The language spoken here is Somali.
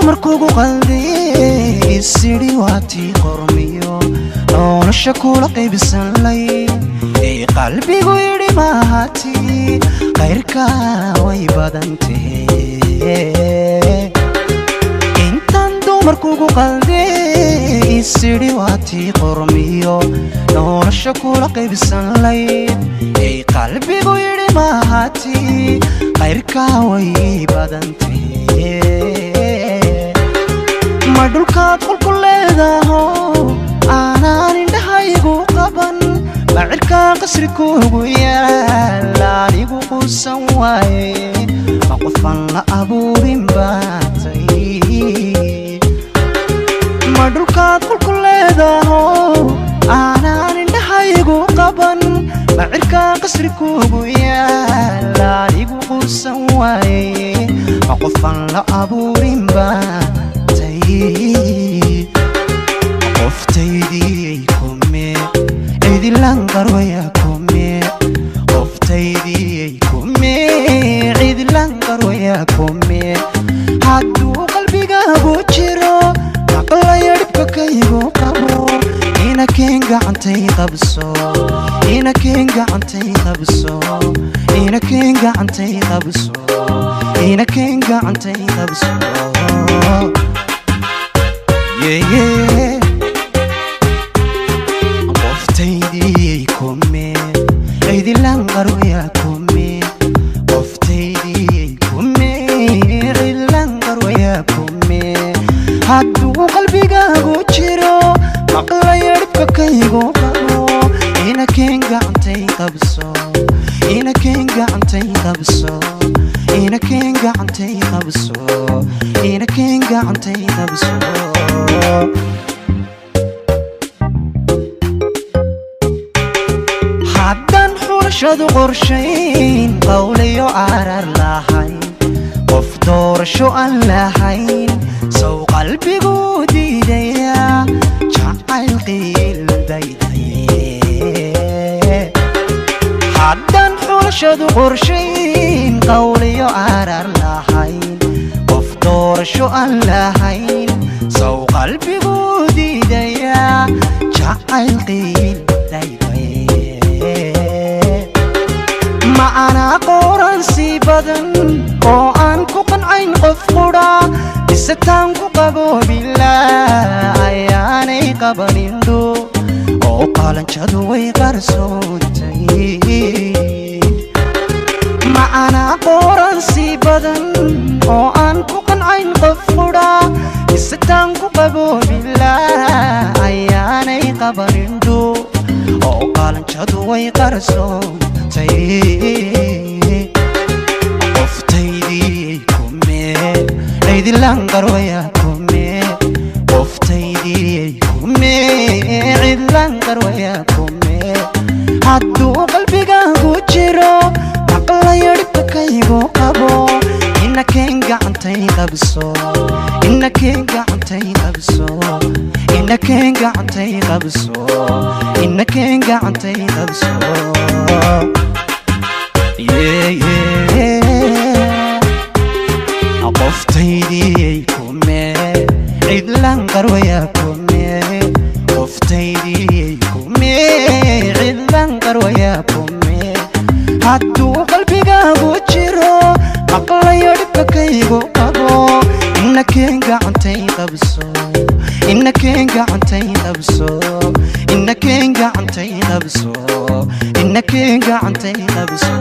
dumarkugu qalday sidii waati qormiyo nolosha kula qaybisan lay ee qalbigu yidhi maahati qayrka way badantee intan dumarkugu qalday sidii waati qormiyo nolosha kula qaybisan lay ee qalbigu yidhi maahati qayrka way badantee madulkaad qolku leedaho aanaan indhahaygu qaban macirka qasri kuugu yaal anigu quusan waaye ma qofan la abuurin baatay madulkaad qolku leedaho aanaan indhahaygu qaban macirka qasri kuugu yaal anigu quusan waaye ma qofan la abuurin baatay qoftaydii kume cidilan qarwaya kume qoftaydii kume cidilan qarwaya kume hadduu qalbigaagu jiro maqlaya dhibka kaygu qabo inakeen gacantay qabso inakeen gacantay qabso inakeen gacantay qabso inakeen gacantay qabso qoftaydii kume cidilan qarwaya kume qoftaydii kume cidilan qarwaya kume hadduu qalbigaagu jiro maqlaya dhibka kaygu qabo inakeen gacantay qabso inakeen gacantay qabso inakeen gacantay qabso inakeen gacantay qabso haddaan xulashadu qorshayn qawlayo arar lahayn qof doorasho aan lahayn sow qalbigu diidaya jacayl qiildaydaye haddaan xulashadu qorshayn qawlayo arar lahayn qof doorasho aan lahayn sow qalbigu diidaya jacayl qiildaydaye ma anaa qoran sii badan oo aan ku qancin qof qudha bisataan ku qaboobilaa ayaanay qabanindho oo qalanjadu way qarsoontay ma anaa qoran sii badan oo aan ku qancin qof qudha bisataan ku qaboobilaa ayaanay qabanindho oo qalanjadu way qarsoontay qoftaydii kume cidilan qarwaya kume qoftaydii kume cidilan qarwaya kume hadduu qalbigaagu jiro maqlaya dhibka kaygu qabo inakeen gacantay qabso inakeen gacantay qabso inakeen gacantay qabso inakeen gacantay qabso qoftaydii kume cidilan qarwaya kume qoftaydii kume cidilan qarwaya kume hadduu qalbigaagu jiro maqlaya dhibka kaygu qabo inakeen gacantay qabso inakeen gacantay qabso inakeen gacantay qabso inakeen gacantay qabso